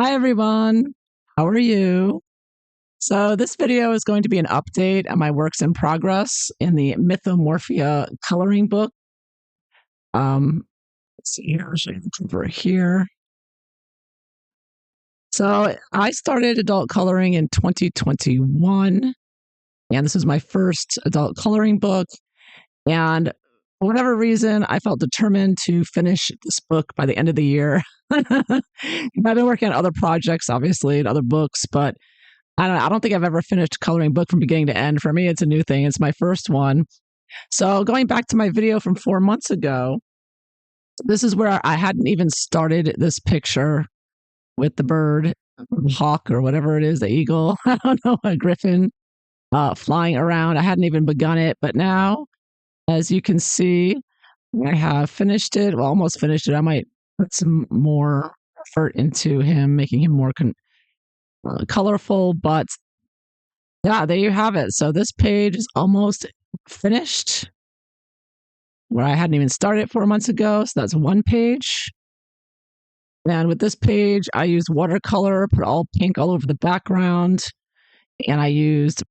Hi, everyone. How are you? So, this video is going to be an update on my works in progress in the Mythomorphia coloring book. Let's see here, I'll show you the cover here. So, I started adult coloring in 2021, and this was my first adult coloring book. And for whatever reason, I felt determined to finish this book by the end of the year. I've been working on other projects, obviously, and other books, but I don't think I've ever finished a coloring book from beginning to end. For me, it's a new thing. It's my first one. So going back to my video from 4 months ago, this is where I hadn't even started this picture with the bird, hawk, or whatever it is, the eagle, I don't know, a griffin, flying around. I hadn't even begun it, but now, as you can see, I have finished it. Well, almost finished it. I might put some more effort into him, making him more colorful, but yeah, there you have it. So this page is almost finished, where I hadn't even started 4 months ago. So that's one page. And with this page, I used watercolor, put all pink all over the background, and I used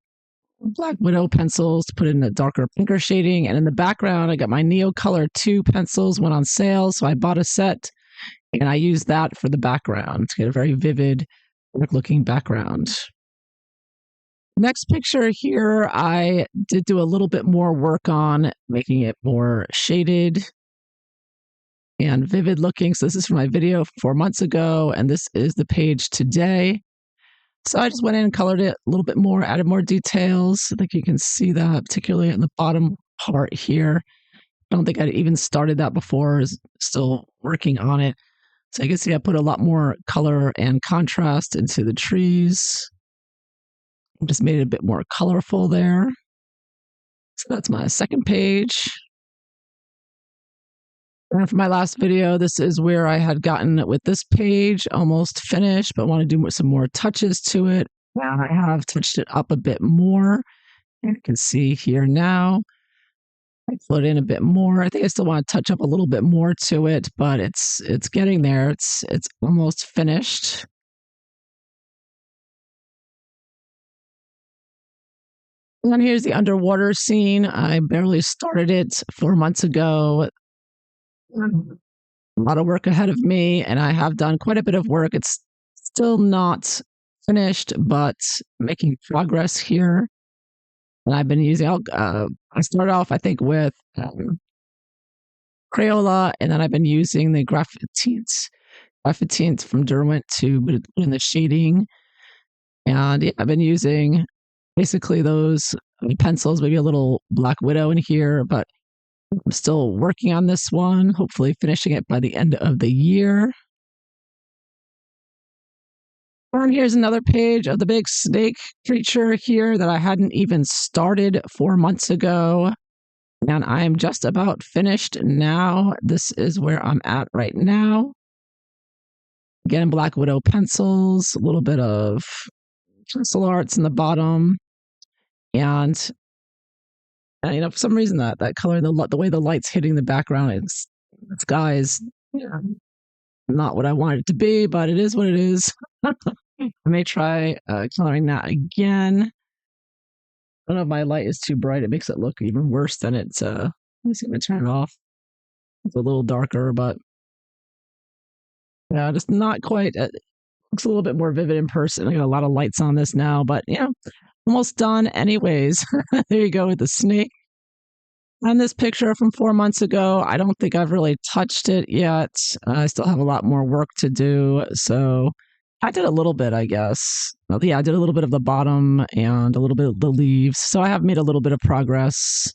Black Widow pencils to put in a darker pinker shading. And in the background, I got my Neocolor 2 pencils, went on sale. So I bought a set, and I used that for the background to get a very vivid, looking background. Next picture here, I did do a little bit more work on making it more shaded and vivid looking. So this is from my video 4 months ago, and this is the page today. So I just went in and colored it a little bit more, added more details. I think you can see that, particularly in the bottom part here. I don't think I'd even started that before, is still working on it. So you can see I put a lot more color and contrast into the trees. Just made it a bit more colorful there. So that's my second page. And for my last video, this is where I had gotten with this page almost finished, but want to do some more touches to it. And I have touched it up a bit more. And you can see here now, I put in a bit more. I think I still want to touch up a little bit more to it, but it's getting there. It's almost finished. And then here's the underwater scene. I barely started it 4 months ago. A lot of work ahead of me, and I have done quite a bit of work. It's still not finished, but making progress here. And I've been using, I started off, I think, with Crayola, and then I've been using the graphiteins from Derwent to put in the shading. And yeah, I've been using basically those pencils, maybe a little Black Widow in here, but I'm still working on this one, hopefully finishing it by the end of the year. And here's another page of the big snake creature here that I hadn't even started 4 months ago. And I'm just about finished now. This is where I'm at right now. Again, Black Widow pencils, a little bit of pencil arts in the bottom. And for some reason that color, the way the light's hitting the background, the sky is not what I want it to be, but it is what it is. I may try coloring that again. I don't know if my light is too bright. It makes it look even worse than it's. Let me see if I turn it off. It's a little darker, but yeah, just not quite. It looks a little bit more vivid in person. I got a lot of lights on this now, but yeah, almost done anyways. There you go with the snake. And this picture from 4 months ago, I don't think I've really touched it yet. I still have a lot more work to do. So I did a little bit, I guess. Well, yeah, I did a little bit of the bottom and a little bit of the leaves. So I have made a little bit of progress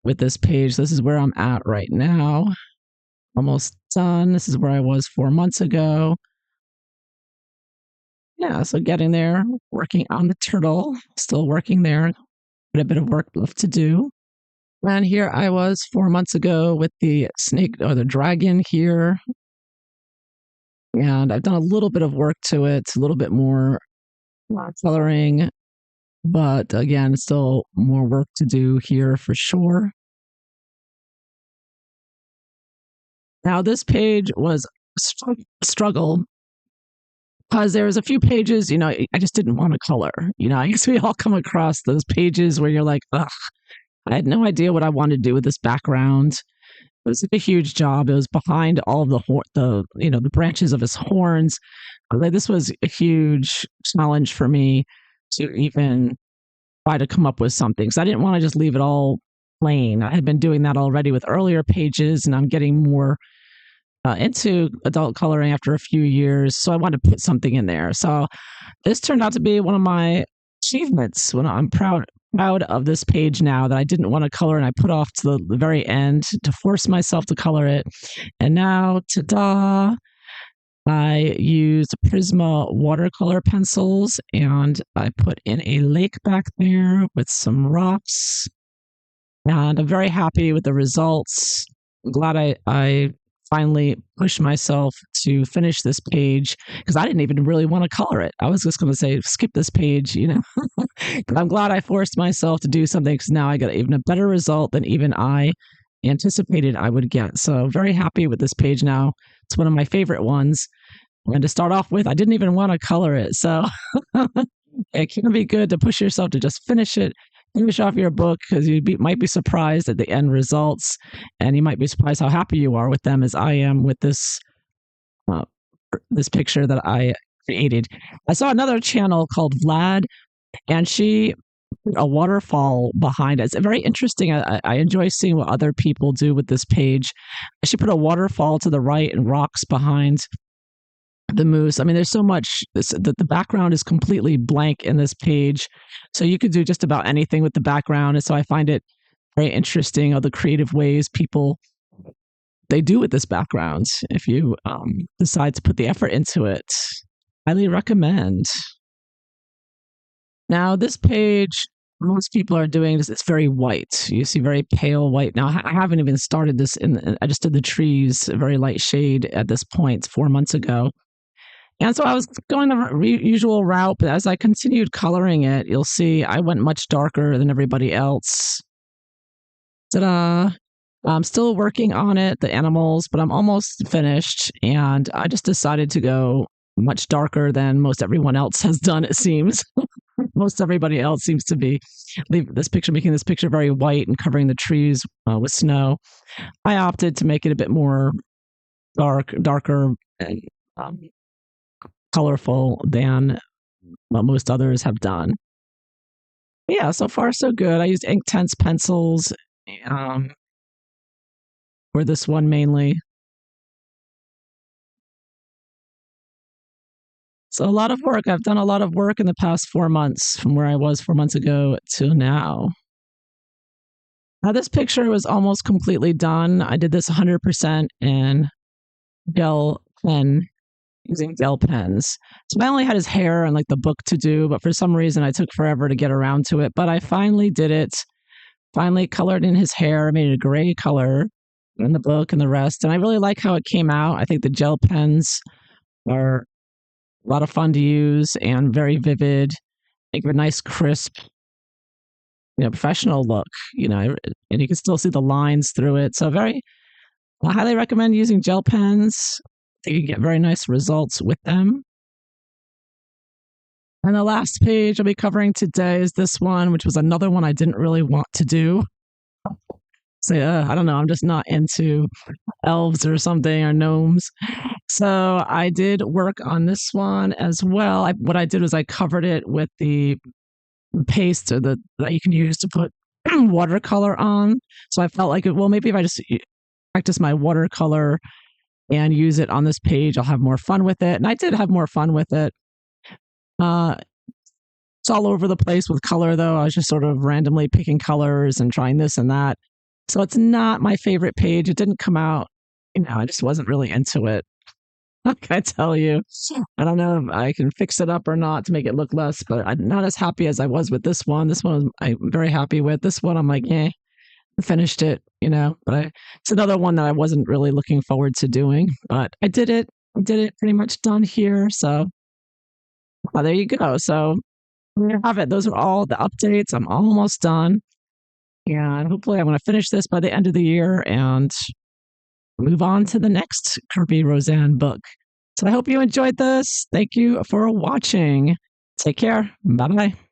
with this page. This is where I'm at right now. Almost done. This is where I was 4 months ago. Yeah, so getting there, working on the turtle, still working there. But a bit of work left to do. And here I was 4 months ago with the snake or the dragon here. And I've done a little bit of work to it, a little bit more coloring, but again, still more work to do here for sure. Now, this page was a struggle because there was a few pages, I just didn't want to color. I guess we all come across those pages where you're like, ugh, I had no idea what I wanted to do with this background. It was a huge job. It was behind all of the branches of his horns. Like, this was a huge challenge for me to even try to come up with something. So I didn't want to just leave it all plain. I had been doing that already with earlier pages, and I'm getting more into adult coloring after a few years. So I wanted to put something in there. So this turned out to be one of my achievements. When I'm proud of this page now that I didn't want to color, and I put off to the very end to force myself to color it. And now, ta-da! I used Prisma watercolor pencils, and I put in a lake back there with some rocks. And I'm very happy with the results. I'm glad I finally pushed myself to finish this page, because I didn't even really want to color it. I was just going to say, skip this page, But I'm glad I forced myself to do something, because now I got even a better result than even I anticipated I would get. So very happy with this page now. It's one of my favorite ones. And to start off with, I didn't even want to color it. So it can be good to push yourself to just finish off your book, because might be surprised at the end results, and you might be surprised how happy you are with them, as I am with this picture that I created. I saw another channel called Vlad, and she put a waterfall behind it. It's very interesting. I enjoy seeing what other people do with this page. She put a waterfall to the right and rocks behind the moose. I mean, there's so much that the background is completely blank in this page. So you could do just about anything with the background. And so I find it very interesting, all the creative ways they do with this background. If you decide to put the effort into it, highly recommend. Now, this page, most people are doing this. It's very white. You see very pale white. Now, I haven't even started this. I just did the trees, a very light shade at this point 4 months ago. And so I was going the usual route, but as I continued coloring it, you'll see I went much darker than everybody else. Ta-da! I'm still working on it, the animals, but I'm almost finished. And I just decided to go much darker than most everyone else has done, it seems. Most everybody else seems to be making this picture very white and covering the trees with snow. I opted to make it a bit more darker, and colorful than what most others have done. Yeah, so far so good. I used Inktense pencils for this one mainly. So a lot of work. I've done a lot of work in the past 4 months, from where I was 4 months ago to now. Now, this picture was almost completely done. I did this 100% in gel pen, using gel pens. So I only had his hair and like the book to do, but for some reason I took forever to get around to it. But I finally did it. Finally colored in his hair, made it a gray color in the book and the rest. And I really like how it came out. I think the gel pens are a lot of fun to use and very vivid. They give a nice crisp, professional look, and you can still see the lines through it. So I highly recommend using gel pens. You can get very nice results with them. And the last page I'll be covering today is this one, which was another one I didn't really want to do. So I don't know, I'm just not into elves or something, or gnomes. So I did work on this one as well. What I did was I covered it with the paste that you can use to put watercolor on. So I felt like, well, maybe if I just practice my watercolor and use it on this page, I'll have more fun with it. And I did have more fun with it. It's all over the place with color, though. I was just sort of randomly picking colors and trying this and that. So it's not my favorite page. It didn't come out, I just wasn't really into it. What can I tell you? I don't know if I can fix it up or not to make it look less, but I'm not as happy as I was with this one. This one I'm very happy with. This one I'm like, I finished it, but it's another one that I wasn't really looking forward to doing, but I did it. Pretty much done here. So there you go. So there you have it. Those are all the updates. I'm almost done. And hopefully I'm going to finish this by the end of the year and move on to the next Kerby Rosanes book. So I hope you enjoyed this. Thank you for watching. Take care. Bye bye.